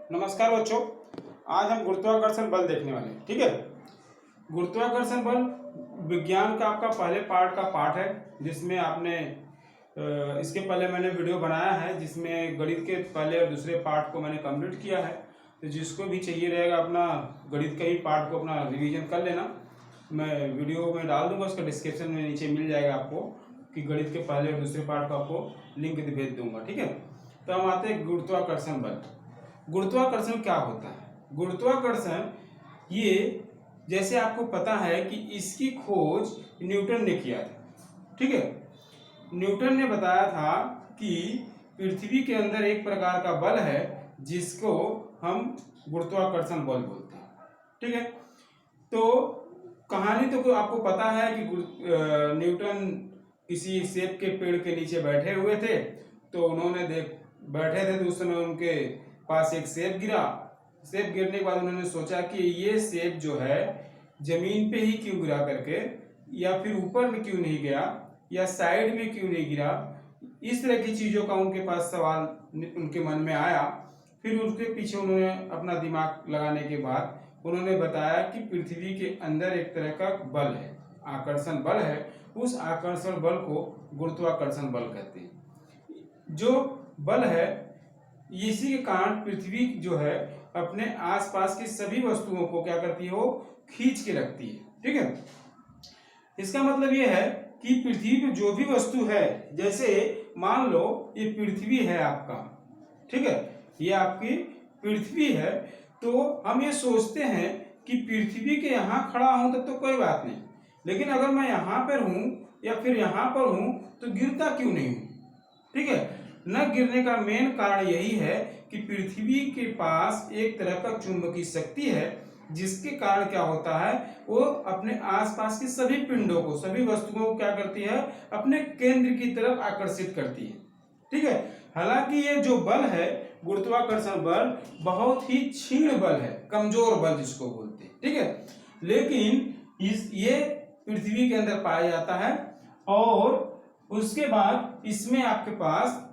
नमस्कार बच्चों, आज हम गुरुत्वाकर्षण बल देखने वाले हैं। ठीक है, गुरुत्वाकर्षण बल विज्ञान का आपका पहले पार्ट का पार्ट है, जिसमें आपने इसके पहले मैंने वीडियो बनाया है, जिसमें गणित के पहले और दूसरे पार्ट को मैंने कंप्लीट किया है। तो जिसको भी चाहिए रहेगा अपना गणित का ही पार्ट को अपना रिवीजन कर लेना। मैं वीडियो में डाल दूंगा, उसका डिस्क्रिप्शन में नीचे मिल जाएगा आपको कि गणित के पहले और दूसरे पार्ट का आपको लिंक भेज दूंगा। ठीक है, तो हम आते हैं गुरुत्वाकर्षण बल। गुरुत्वाकर्षण क्या होता है? गुरुत्वाकर्षण ये जैसे आपको पता है कि इसकी खोज न्यूटन ने किया था। ठीक है, न्यूटन ने बताया था कि पृथ्वी के अंदर एक प्रकार का बल है जिसको हम गुरुत्वाकर्षण बल बोलते हैं। ठीक है, तो कहानी तो आपको पता है कि न्यूटन किसी सेब के पेड़ के नीचे बैठे हुए थे। तो उन्होंने बैठे थे तो उस समय उनके पास एक सेब गिरा। सेब गिरने के बाद उन्होंने सोचा कि ये सेब जो है जमीन पे ही क्यों गिरा करके, या फिर ऊपर में क्यों नहीं गया, या साइड में क्यों नहीं गिरा। इस तरह की चीजों का उनके पास सवाल उनके मन में आया। फिर उसके पीछे उन्होंने अपना दिमाग लगाने के बाद उन्होंने बताया कि पृथ्वी के अंदर एक तरह का बल है, आकर्षण बल है। उस आकर्षण बल को गुरुत्वाकर्षण बल कहते हैं। जो बल है इसी के कारण पृथ्वी जो है अपने आसपास की सभी वस्तुओं को क्या करती है, वो खींच के रखती है। ठीक है, इसका मतलब ये है कि पृथ्वी पे जो भी वस्तु है, जैसे मान लो ये पृथ्वी है आपका, ठीक है, ये आपकी पृथ्वी है, तो हम ये सोचते हैं कि पृथ्वी के यहाँ खड़ा हूं तब तो कोई बात नहीं, लेकिन अगर मैं यहाँ पर हूं या फिर यहाँ पर हूं तो गिरता क्यों नहीं हूं? ठीक है, न गिरने का मेन कारण यही है कि पृथ्वी के पास एक तरह का चुंबकीय शक्ति है, जिसके कारण क्या होता है, वो अपने आसपास की सभी पिंडों को, सभी वस्तुओं को क्या करती है, अपने केंद्र की तरफ आकर्षित करती है। ठीक है, हालांकि ये जो बल है गुरुत्वाकर्षण बल बहुत ही क्षीण बल है, कमजोर बल जिसको बोलते हैं। ठीक है, लेकिन ये पृथ्वी के अंदर पाया जाता है। और उसके बाद इसमें आपके पास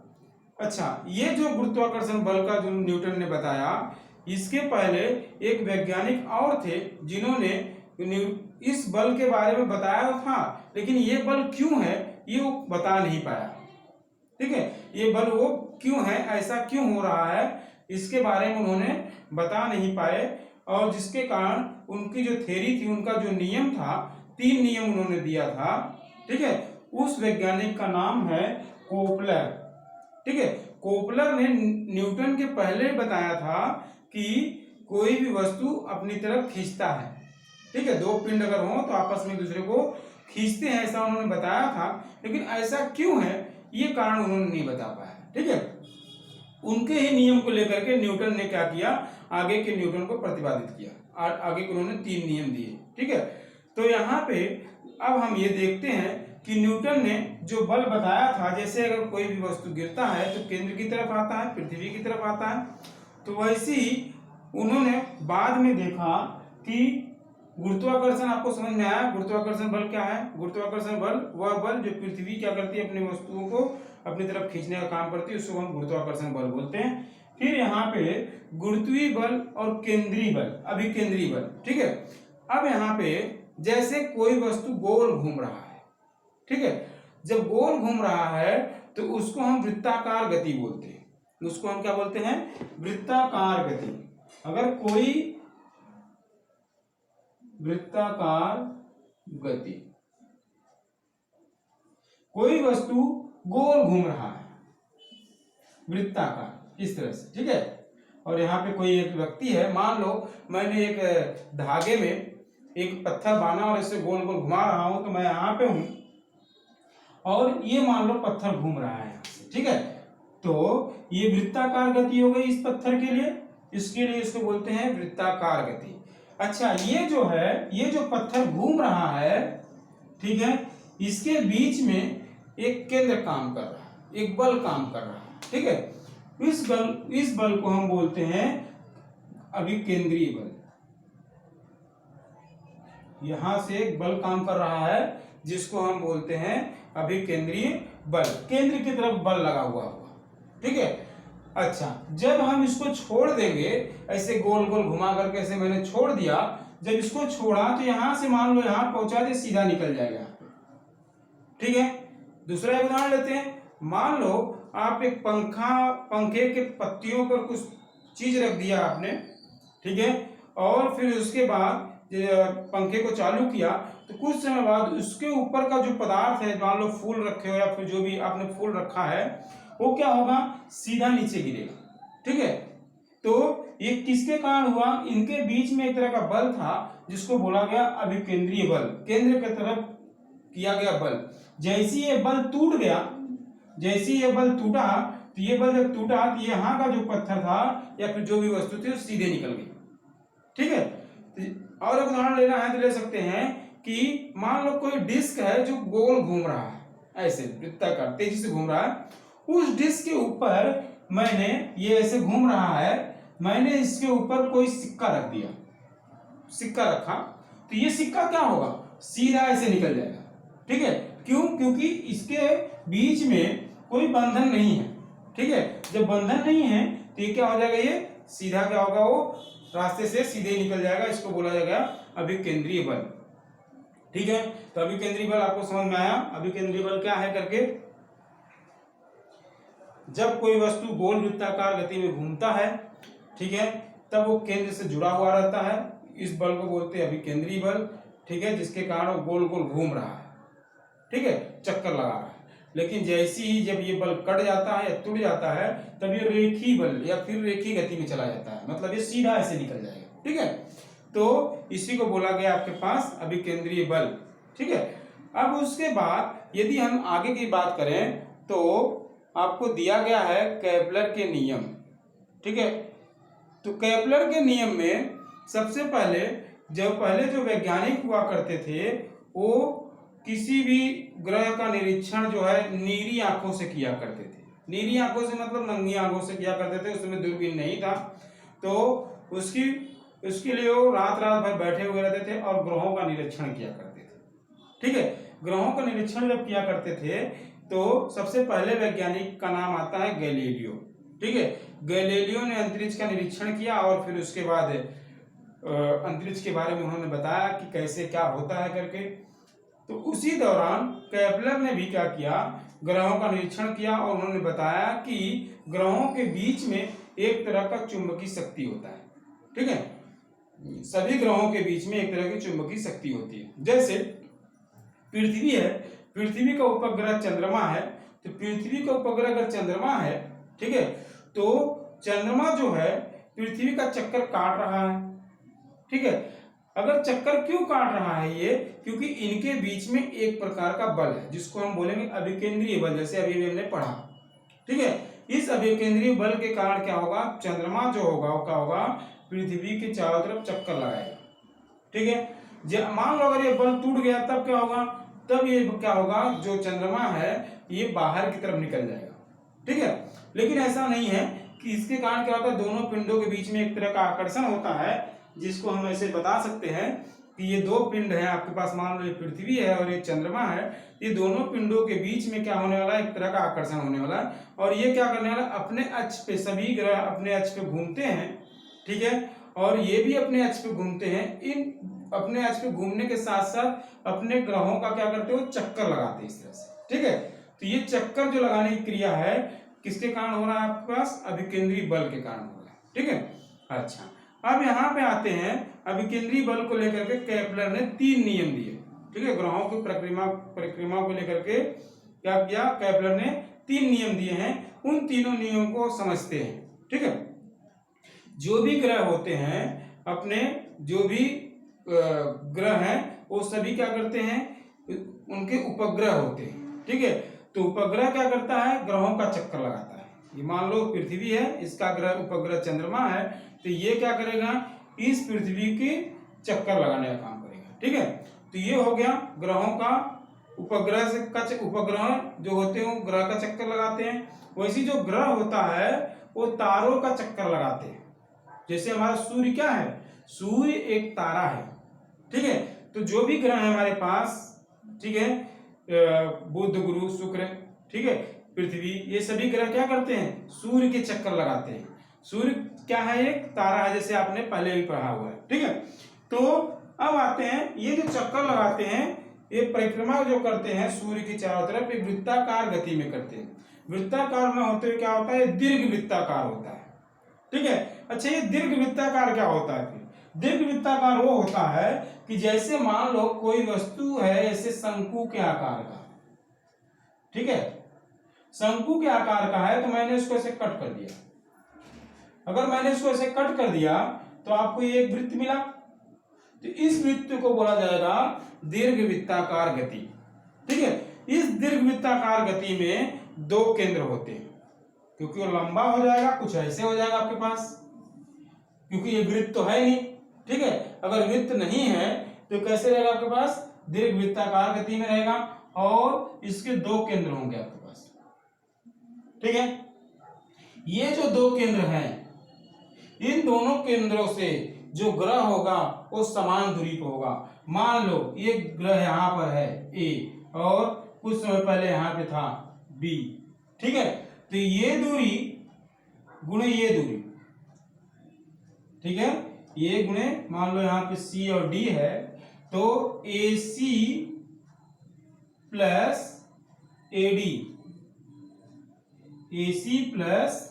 ये जो गुरुत्वाकर्षण बल का जो न्यूटन ने बताया, इसके पहले एक वैज्ञानिक और थे जिन्होंने इस बल के बारे में बताया था, लेकिन ये बल क्यों है ये वो बता नहीं पाया। ठीक है, ये बल वो क्यों है, ऐसा क्यों हो रहा है, इसके बारे में उन्होंने बता नहीं पाए। और जिसके कारण उनकी जो थ्योरी थी, उनका जो नियम था, 3 नियम उन्होंने दिया था। ठीक है, उस वैज्ञानिक का नाम है कोपलर। ठीक है, कोपलर ने न्यूटन के पहले बताया था कि कोई भी वस्तु अपनी तरफ खींचता है। ठीक है, 2 पिंड अगर हो तो आपस में एक दूसरे को खींचते हैं, ऐसा उन्होंने बताया था। लेकिन ऐसा क्यों है ये कारण उन्होंने नहीं बता पाया। ठीक है, उनके ही नियम को लेकर के न्यूटन ने क्या किया, आगे के न्यूटन को प्रतिपादित किया और आगे के उन्होंने 3 नियम दिए। ठीक है, तो यहाँ पे अब हम ये देखते हैं कि न्यूटन ने जो बल बताया था, जैसे अगर कोई भी वस्तु गिरता है तो केंद्र की तरफ आता है, पृथ्वी की तरफ आता है, तो वैसे ही उन्होंने बाद में देखा कि गुरुत्वाकर्षण, आपको समझ में आया गुरुत्वाकर्षण बल क्या है? गुरुत्वाकर्षण बल वह बल जो पृथ्वी क्या करती है, अपनी वस्तुओं को अपनी तरफ खींचने का काम करती है, उसको हम गुरुत्वाकर्षण बल बोलते हैं। फिर यहाँ पे गुरुत्वीय बल और केंद्रीय बल, अभिकेंद्रीय बल। ठीक है, अब यहाँ पे जैसे कोई वस्तु गोल घूम रहा है, ठीक है, जब गोल घूम रहा है तो उसको हम वृत्ताकार गति बोलते हैं। उसको हम क्या बोलते हैं? वृत्ताकार गति। अगर कोई वृत्ताकार गति, कोई वस्तु गोल घूम रहा है वृत्ताकार इस तरह से, ठीक है, और यहाँ पे कोई एक व्यक्ति है, मान लो मैंने एक धागे में एक पत्थर बांधा और इसे गोल गोल घुमा रहा हूं, तो मैं यहाँ पे हूं और ये मान लो पत्थर घूम रहा है यहाँ से। ठीक है, तो ये वृत्ताकार गति हो गई इस पत्थर के लिए, इसके लिए इसको बोलते हैं वृत्ताकार गति। अच्छा, ये जो है, ये जो पत्थर घूम रहा है, ठीक है, इसके बीच में एक केंद्र काम कर रहा है, एक बल काम कर रहा है। ठीक है, इस बल को हम बोलते हैं अभिकेंद्रीय बल। यहां से एक बल काम कर रहा है जिसको हम बोलते हैं अभिकेंद्रीय बल, केंद्र की तरफ बल लगा हुआ। ठीक है, अच्छा, जब हम इसको छोड़ देंगे ऐसे गोल गोल घुमा करके, ऐसे मैंने छोड़ दिया, जब इसको छोड़ा तो यहां से मान लो यहां पहुंचा दे, सीधा निकल जाएगा। ठीक है, दूसरा एक उदाहरण लेते हैं। मान लो आप एक पंखे के पत्तियों पर कुछ चीज रख दिया आपने, ठीक है, और फिर उसके बाद पंखे को चालू किया तो कुछ समय बाद उसके ऊपर का जो पदार्थ है, मान लो फूल रखे हो या फिर जो भी आपने फूल रखा है, वो क्या होगा, सीधा नीचे गिरेगा। ठीक है, तो ये किसके कारण हुआ, इनके बीच में एक तरह का बल था जिसको बोला गया अभिकेंद्रीय बल, केंद्र की तरफ किया गया बल। जैसे ये बल टूट गया, जैसे ये बल टूटा, तो ये बल जब टूटा तो यहाँ का जो पत्थर था या फिर जो भी वस्तु थी वो सीधे निकल गई। ठीक है, और एक उदाहरण लेना है तो ले सकते हैं कि मान लो कोई डिस्क है जो गोल घूम रहा है, ऐसे वृत्ताकार तेजी से घूम रहा है, उस डिस्क के ऊपर मैंने, ये ऐसे घूम रहा है, मैंने इसके ऊपर कोई सिक्का रख दिया, सिक्का रखा, तो ये सिक्का क्या होगा, सीधा ऐसे निकल जाएगा। ठीक है, क्यों, क्योंकि इसके बीच में कोई बंधन नहीं है। ठीक है, जब बंधन नहीं है तो ये क्या हो जाएगा, ये सीधा क्या होगा, वो रास्ते से सीधे निकल जाएगा। इसको बोला जाएगा अभिकेंद्रीय बल। ठीक है, तो अभिकेंद्रीय बल आपको समझ में आया, अभिकेंद्रीय बल क्या है करके। जब कोई वस्तु गोल वृत्ताकार गति में घूमता है, ठीक है, तब वो केंद्र से जुड़ा हुआ रहता है, इस बल को बोलते हैं अभिकेंद्रीय बल। ठीक है, जिसके कारण वो गोल गोल घूम रहा है, ठीक है, चक्कर लगा रहा है। लेकिन जैसे ही जब ये बल कट जाता है या टूट जाता है, तब ये रेखीय बल या फिर रेखीय गति में चला जाता है, मतलब ये सीधा ऐसे निकल जाएगा। ठीक है, तो इसी को बोला गया आपके पास अभिकेंद्रीय बल। ठीक है, अब उसके बाद यदि हम आगे की बात करें तो आपको दिया गया है केपलर के नियम। ठीक है, तो केपलर के नियम में सबसे पहले जो वैज्ञानिक हुआ करते थे, वो किसी भी ग्रह का निरीक्षण जो है नीली आंखों से किया करते थे। नीली आंखों से मतलब नंगी आंखों से किया करते थे, उस समय दूरबीन नहीं था, तो उसके लिए वो रात रात भर बैठे हुए रहते थे और ग्रहों का निरीक्षण किया करते थे। ठीक है, ग्रहों का निरीक्षण जब किया करते थे तो सबसे पहले वैज्ञानिक का नाम आता है गैलीलियो। ठीक है, गैलीलियो ने अंतरिक्ष का निरीक्षण किया और फिर उसके बाद अंतरिक्ष के बारे में उन्होंने बताया कि कैसे क्या होता है करके। तो उसी दौरान केपलर ने भी क्या किया, ग्रहों का निरीक्षण किया और उन्होंने बताया कि ग्रहों के बीच में एक तरह का चुंबकीय शक्ति होता है। ठीक है, सभी ग्रहों के बीच में एक तरह की चुंबकीय शक्ति होती है। जैसे पृथ्वी है, पृथ्वी का उपग्रह चंद्रमा है, तो पृथ्वी का उपग्रह अगर चंद्रमा है, ठीक है, तो चंद्रमा जो है पृथ्वी का चक्कर काट रहा है। ठीक है, अगर चक्कर क्यों काट रहा है ये, क्योंकि इनके बीच में एक प्रकार का बल है जिसको हम बोलेंगे अभिकेंद्रीय बल, जैसे अभी हमने पढ़ा। ठीक है, इस अभिकेंद्रीय बल के कारण क्या होगा, चंद्रमा जो होगा वो क्या होगा, पृथ्वी के चारों तरफ चक्कर लगाएगा। ठीक है, जब मान लो अगर ये बल टूट गया तब क्या होगा, तब ये क्या होगा, जो चंद्रमा है ये बाहर की तरफ निकल जाएगा। ठीक है, लेकिन ऐसा नहीं है कि इसके कारण क्या होता है, दोनों पिंडों के बीच में एक तरह का आकर्षण होता है, जिसको हम ऐसे बता सकते हैं कि ये दो पिंड हैं आपके पास, मान लो ये पृथ्वी है और ये चंद्रमा है, ये दोनों पिंडों के बीच में क्या होने वाला है, एक तरह का आकर्षण होने वाला है, और ये क्या करने वाला है, अपने अक्ष पे, सभी ग्रह अपने अक्ष पे घूमते हैं। ठीक है, और ये भी अपने अक्ष पे घूमते हैं। इन अपने अक्ष पे घूमने के साथ साथ अपने ग्रहों का क्या करते हो, चक्कर लगाते हैं इस तरह से। ठीक है, तो ये चक्कर जो लगाने की क्रिया है किसके कारण हो रहा है, आपके पास अभिकेंद्रीय बल के कारण हो रहा है। ठीक है, अच्छा, अब यहाँ पे आते हैं, अभिकेंद्रीय बल को लेकर के केपलर ने 3 नियम दिए। ठीक है, ग्रहों की परिक्रमा को लेकर के क्या किया, केपलर ने 3 नियम दिए हैं। उन तीनों नियमों को समझते हैं। ठीक है, जो भी ग्रह होते हैं, अपने जो भी ग्रह हैं वो सभी क्या करते हैं, उनके उपग्रह होते हैं। ठीक है, तो उपग्रह क्या करता है, ग्रहों का चक्कर लगाता है। ये मान लो पृथ्वी है, इसका ग्रह उपग्रह चंद्रमा है, तो ये क्या करेगा, इस पृथ्वी के चक्कर लगाने का काम करेगा। ठीक है, तो ये हो गया ग्रहों का, उपग्रह से उपग्रह जो होते हैं वो ग्रह का चक्कर लगाते हैं। वैसे जो ग्रह होता है वो तारों का चक्कर लगाते हैं। जैसे हमारा सूर्य क्या है, सूर्य एक तारा है। ठीक है, तो जो भी ग्रह है हमारे पास, ठीक है, बुध गुरु शुक्र, ठीक है, पृथ्वी, ये सभी ग्रह क्या करते हैं, सूर्य के चक्कर लगाते हैं। सूर्य क्या है, एक तारा है, जैसे आपने पहले भी पढ़ा हुआ है, ठीक है। तो अब आते हैं, ये जो चक्कर लगाते हैं, ये परिक्रमा जो करते हैं सूर्य की चारों तरफ, एक वृत्ताकार गति में करते हैं। वृत्ताकार में होते हुए क्या होता है, दीर्घ वृत्ताकार होता है, ठीक है। अच्छा, ये दीर्घ वृत्ताकार क्या होता है फिर? दीर्घ वृत्ताकार वो होता है कि जैसे मान लो कोई वस्तु है ऐसे शंकु के आकार का, ठीक है, शंकु के आकार का है, तो मैंने इसको ऐसे कट कर दिया। अगर मैंने इसको ऐसे कट कर दिया तो आपको ये एक वृत्त मिला, तो इस वृत्त को बोला जाएगा दीर्घ वृत्ताकार गति, ठीक है। इस दीर्घ वृत्ताकार गति में दो केंद्र होते हैं, क्योंकि वो लंबा हो जाएगा, कुछ ऐसे हो जाएगा आपके पास, क्योंकि ये वृत्त तो है नहीं, ठीक है। अगर वृत्त नहीं है तो कैसे रहेगा आपके पास, दीर्घ वृत्ताकार गति में रहेगा, और इसके दो केंद्र होंगे आपके पास, ठीक है। ये जो दो केंद्र हैं, इन दोनों केंद्रों से जो ग्रह होगा वो समान दूरी पर होगा। मान लो ये ग्रह यहाँ पर है ए, और कुछ समय पहले यहाँ पे था बी, ठीक है। तो ये दूरी गुणे ये दूरी, ठीक है, ये गुणे मान लो यहाँ पे सी और डी है, तो A C plus A D, A C plus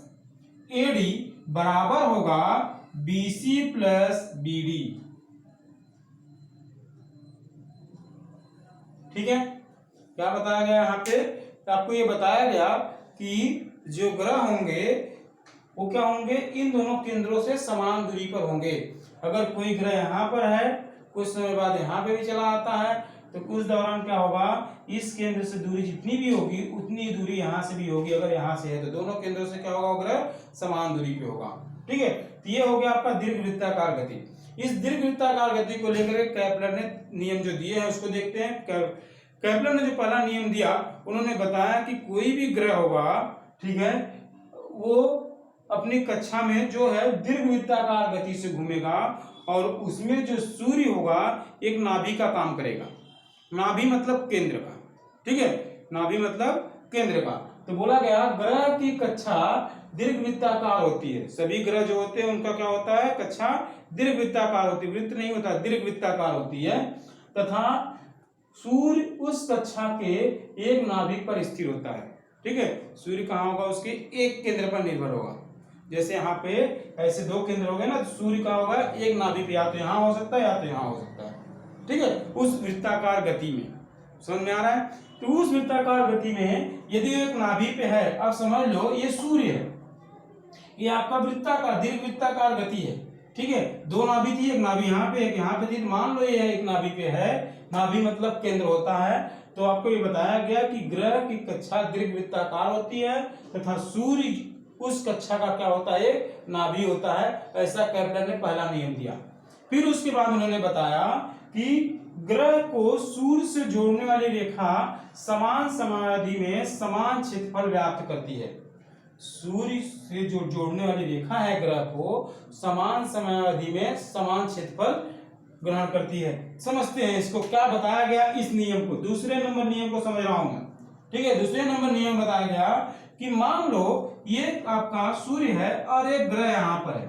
A D बराबर होगा B C plus B D, ठीक है। क्या बताया गया यहाँ पे, तो आपको ये बताया गया कि जो ग्रह होंगे वो क्या होंगे, इन दोनों केंद्रों से समान दूरी पर होंगे। अगर कोई ग्रह यहाँ पर है, कुछ समय बाद यहाँ पे भी चला आता है, तो कुछ दौरान क्या होगा, इस केंद्र से दूरी जितनी भी होगी उतनी दूरी यहाँ से भी होगी। अगर यहाँ से है तो दोनों केंद्रों से क्या होगा, ग्रह समान दूरी पे होगा, ठीक है। तो ये हो गया आपका दीर्घ वृत्ताकार गति। इस दीर्घ वृत्ताकार गति को लेकर केपलर ने नियम जो दिए हैं उसको देखते हैं। केपलर ने जो पहला नियम दिया, उन्होंने बताया कि कोई भी ग्रह होगा, ठीक है, वो अपनी कक्षा में जो है दीर्घ वृत्ताकार गति से घूमेगा, और उसमें जो सूर्य होगा एक नाभि का काम करेगा। नाभि मतलब केंद्र का, ठीक है, नाभि मतलब केंद्र का। तो बोला गया ग्रह की कक्षा दीर्घ वृत्ताकार होती है। सभी ग्रह जो होते हैं उनका क्या होता है, कक्षा दीर्घ वृत्ताकार होती है, वृत्त नहीं होता, दीर्घ वृत्ताकार होती है, तथा सूर्य उस कक्षा के एक नाभिक पर स्थिर होता है, ठीक है। सूर्य कहाँ होगा, उसके एक केंद्र पर निर्भर होगा। जैसे यहाँ पे ऐसे दो केंद्र हो गए ना, सूर्य का होगा एक नाभि पे, या तो यहाँ हो सकता है या तो यहाँ हो सकता है, ठीक है, उस वृत्ताकार गति में। समझ में आ रहा है? तो उस वृत्ताकार गति में यदि एक नाभि पे है, अब समझ लो ये सूर्य है, ये आपका वृत्ताकार दीर्घ वृत्ताकार गति है, ठीक है। दो नाभि थी, एक नाभि यहाँ पे एक यहाँ पे थी, मान लो ये एक नाभि पे है, नाभि मतलब केंद्र होता है। तो आपको ये बताया गया कि ग्रह की कक्षा दीर्घ वृत्ताकार होती है, तथा सूर्य उस कक्षा का क्या होता है, नाभि होता है। ऐसा केपलर ने पहला नियम दिया। फिर उसके बाद उन्होंने बताया कि ग्रह को सूर्य से जोड़ने वाली रेखा समान समयावधि में समान क्षेत्रफल व्याप्त करती है। सूर्य से जो जोड़ने वाली रेखा है ग्रह को, समान समयावधि में समान क्षेत्रफल ग्रहण करती है। समझते हैं इसको, क्या बताया गया इस नियम को। दूसरे नंबर नियम को समझ रहा हूं मैं, ठीक है। दूसरे नंबर नियम बताया गया कि मान लो ये आपका सूर्य है और एक ग्रह यहां पर है,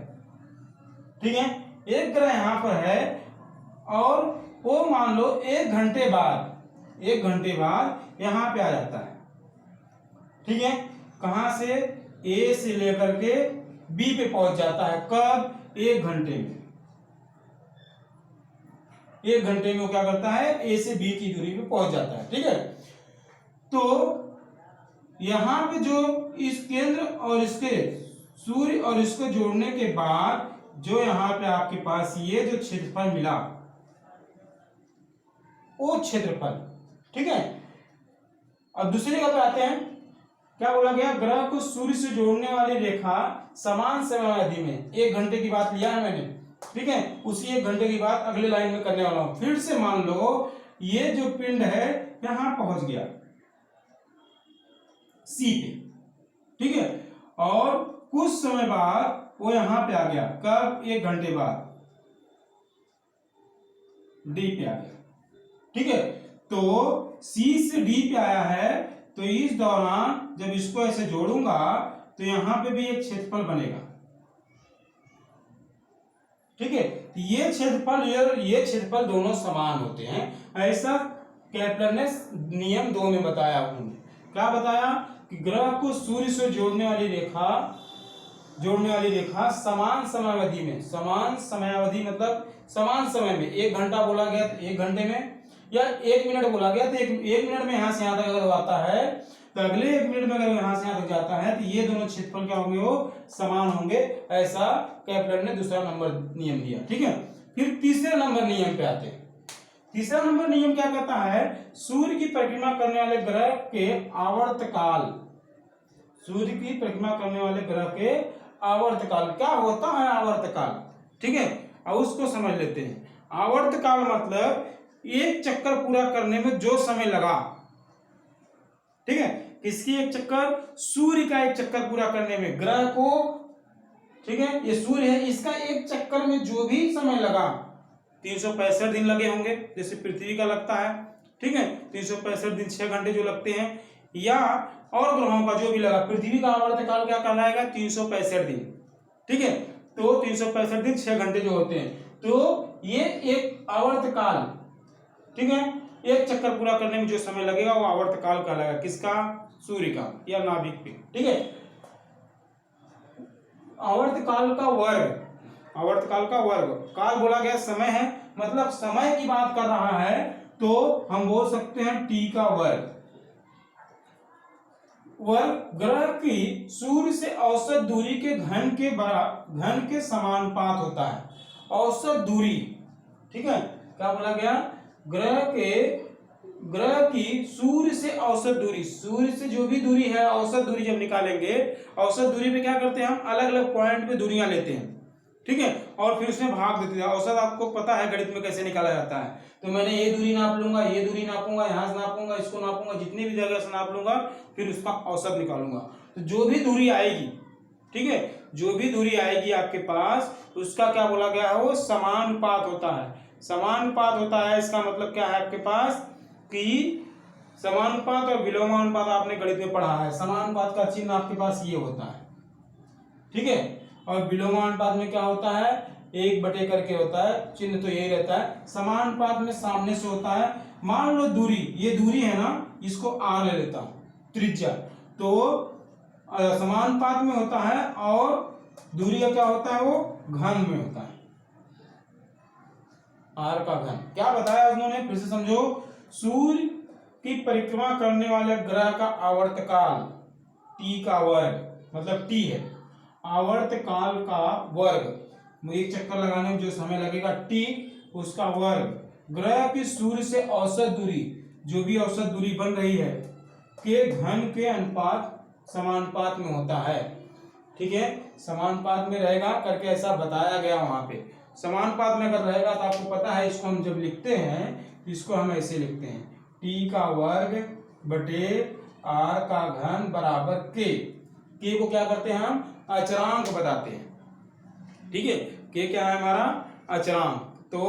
ठीक है, एक ग्रह यहां पर है, और वो मान लो एक घंटे बाद यहां पे आ जाता है, ठीक है। कहां से, ए से लेकर के बी पे पहुंच जाता है। कब, एक घंटे में। एक घंटे में वो क्या करता है, ए से बी की दूरी पे पहुंच जाता है, ठीक है। तो यहां पे जो इस केंद्र और इसके सूर्य और इसको जोड़ने के बाद जो यहां पे आपके पास ये जो क्षेत्रफल मिला, वो क्षेत्रफल, ठीक है। अब दूसरी जगह पे आते हैं, क्या बोला गया, ग्रह को सूर्य से जोड़ने वाली रेखा समान समयावधि में, एक घंटे की बात लिया है मैंने, ठीक है। उसी एक घंटे की बात अगले लाइन में करने वाला हूं। फिर से मान लो ये जो पिंड है यहां पहुंच गया सी पे, ठीक है, और कुछ समय बाद वो यहां पे आ गया। कब, एक घंटे बाद डी पे आ गया, ठीक है। तो सी से डी पे आया है, तो इस दौरान जब इसको ऐसे जोड़ूंगा तो यहां पे भी एक क्षेत्रफल बनेगा, ठीक है। तो ये क्षेत्रफल ये क्षेत्रफल दोनों समान होते हैं, ऐसा केपलर ने नियम 2 में बताया। उन्होंने क्या बताया कि ग्रह को सूर्य से जोड़ने वाली रेखा समान समयावधि में, समान समयावधि मतलब समान समय में, 1 घंटा बोला गया तो 1 घंटे में, या 1 मिनट बोला गया तो 1 मिनट में यहां से यहां तक अगर आता है तो अगले 1 मिनट में अगर यहां से यहां तक जाता है तो ये दोनों क्षेत्रफल क्या होंगे, वो समान होंगे, ऐसा केपलर ने दूसरा नंबर नियम दिया, ठीक है। फिर तीसरे नंबर नियम पे आते हैं। तीसरा नंबर नियम क्या कहता है, सूर्य की परिक्रमा करने वाले ग्रह के आवर्तकाल, सूर्य की परिक्रमा करने वाले ग्रह के आवर्तकाल, क्या होता है आवर्तकाल, ठीक है। अब उसको समझ लेते हैं। आवर्तकाल मतलब एक चक्कर पूरा करने में जो समय लगा, ठीक है। किसकी एक चक्कर, सूर्य का एक चक्कर पूरा करने में, ग्रह को, ठीक है, ये सूर्य है, इसका एक चक्कर में जो भी समय लगा, 365 दिन लगे होंगे जैसे पृथ्वी का लगता है, ठीक है। 365 दिन 6 घंटे जो लगते हैं, या और ग्रहों का जो भी लगा, पृथ्वी का आवर्तकाल क्या कहलाएगा, 365 दिन, ठीक है। तो 365 दिन 6 घंटे जो होते हैं, तो ये एक आवर्तकाल, ठीक है, एक चक्कर पूरा करने में जो समय लगेगा वो आवर्तकाल कहलाएगा, किसका, सूर्य का या नाभिक पे, ठीक है। आवर्तकाल का वर्ग, आवर्तकाल का वर्ग, काल बोला गया समय है, मतलब समय की बात कर रहा है, तो हम बोल सकते हैं टी का वर्ग। ग्रह की सूर्य से औसत दूरी के घन के समानुपात होता है, औसत दूरी, ठीक है। क्या बोला गया, ग्रह की सूर्य से औसत दूरी, सूर्य से जो भी दूरी है, औसत दूरी जब निकालेंगे, औसत दूरी पे क्या करते हैं हम, अलग अलग पॉइंट पे दूरियां लेते हैं, ठीक है, और फिर उसमें भाग देते हैं। औसत आपको पता है गणित में कैसे निकाला जाता है, तो मैंने ये दूरी नाप लूंगा, ये दूरी नापूंगा, यहाँ से नापूंगा, इसको नापूंगा, जितनी भी जगह से नाप लूंगा, फिर उसका औसत निकालूंगा। तो जो भी दूरी आएगी, ठीक है, जो भी दूरी आएगी आपके पास, उसका क्या बोला गया है, वो समानुपात होता है, समानुपात होता है। इसका मतलब क्या है आपके पास कि समानुपात और विलोमानुपात आपने गणित में पढ़ा है, समानुपात का चिन्ह आपके पास ये होता है, ठीक है, और विलोमानुपात में क्या होता है, 1 बटे करके होता है, चिन्ह तो यही रहता है। समानुपात में सामने से होता है, मान लो दूरी, ये दूरी है ना, इसको r ले लेता हूं, त्रिज्या, तो समानुपात में होता है, और दूरी का क्या होता है, वो घन में होता है, r का घन। क्या बताया उन्होंने, फिर से समझो, सूर्य की परिक्रमा करने वाले ग्रह का आवर्तकाल t का वर्ग, मतलब t है, आवर्तकाल का वर्ग, एक चक्कर लगाने में जो समय लगेगा t, उसका वर्ग, ग्रह की सूर्य से औसत दूरी, जो भी औसत दूरी बन रही है, के घन के अनुपात समानुपात में होता है, ठीक है, समानुपात में रहेगा करके ऐसा बताया गया वहां पे। समानुपात में अगर रहेगा तो आपको पता है, इसको हम जब लिखते हैं, इसको हम ऐसे लिखते हैं, t का वर्ग बटे r का घन बराबर k को क्या करते हैं हम, अचरांक बताते हैं, ठीक है, k क्या है हमारा, अचरांक। तो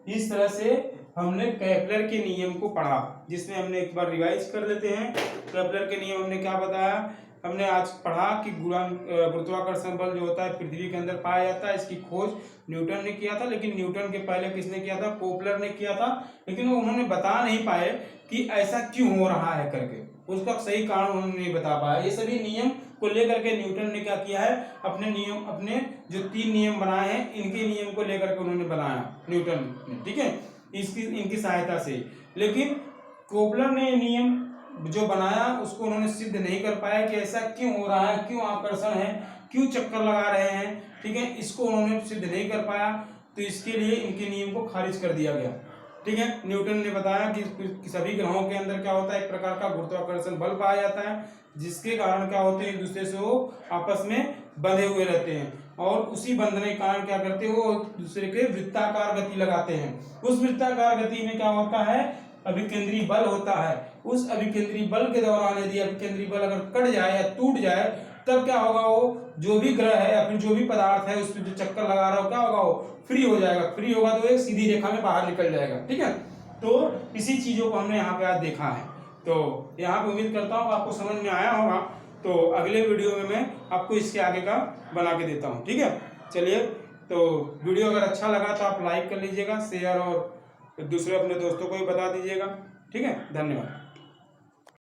इस तरह से हमने केपलर के नियम को पढ़ा, जिसमें हमने एक बार रिवाइज कर लेते हैं। केपलर के नियम हमने क्या बताया, हमने आज पढ़ा कि गुरुत्वाकर्षण बल जो होता है पृथ्वी के अंदर पाया जाता है, इसकी खोज न्यूटन ने किया था, लेकिन न्यूटन के पहले किसने किया था, केपलर ने किया था, लेकिन वो उन्होंने बता नहीं पाए कि ऐसा क्यों हो रहा है करके, उसका सही कारण उन्होंने नहीं बता पाया। ये सभी नियम को लेकर के न्यूटन ने क्या किया है, अपने जो 3 नियम बनाए हैं, इनके नियम को लेकर के उन्होंने बनाया न्यूटन ने, ठीक है, इनकी सहायता से। लेकिन केपलर ने नियम जो बनाया उसको उन्होंने सिद्ध नहीं कर पाया कि ऐसा क्यों हो रहा है, क्यों आकर्षण है, क्यों चक्कर लगा रहे हैं, ठीक है, इसको उन्होंने सिद्ध नहीं कर पाया, तो इसके लिए इनके नियम को खारिज कर दिया गया, ठीक है। न्यूटन ने बताया कि सभी ग्रहों के अंदर क्या होता है, एक प्रकार का गुरुत्वाकर्षण बल पाया जाता है, जिसके कारण क्या होते हैं, एक दूसरे से वो आपस में बंधे हुए रहते हैं, और उसी बंधने के कारण क्या करते हैं, वो दूसरे के वृत्ताकार गति लगाते हैं। उस वृत्ताकार गति में क्या होता है, अभिकेंद्री बल होता है। उस अभिकेंद्री बल के दौरान यदि अभिकेंद्री बल अगर कट जाए या टूट जाए, तब क्या होगा, वो जो भी ग्रह है या फिर जो भी पदार्थ है उस पर जो चक्कर लगा रहा हो, क्या होगा, वो फ्री हो जाएगा। फ्री होगा तो एक सीधी रेखा में बाहर निकल जाएगा, ठीक है। तो इसी चीजों को हमने यहाँ पे आज देखा है। तो यहाँ पे उम्मीद करता हूँ आपको समझ में आया होगा। तो अगले वीडियो में मैं आपको इसके आगे का बना के देता हूँ, ठीक है। चलिए, तो वीडियो अगर अच्छा लगा तो आप लाइक कर लीजिएगा, शेयर और दूसरे अपने दोस्तों को भी बता दीजिएगा, ठीक है। धन्यवाद।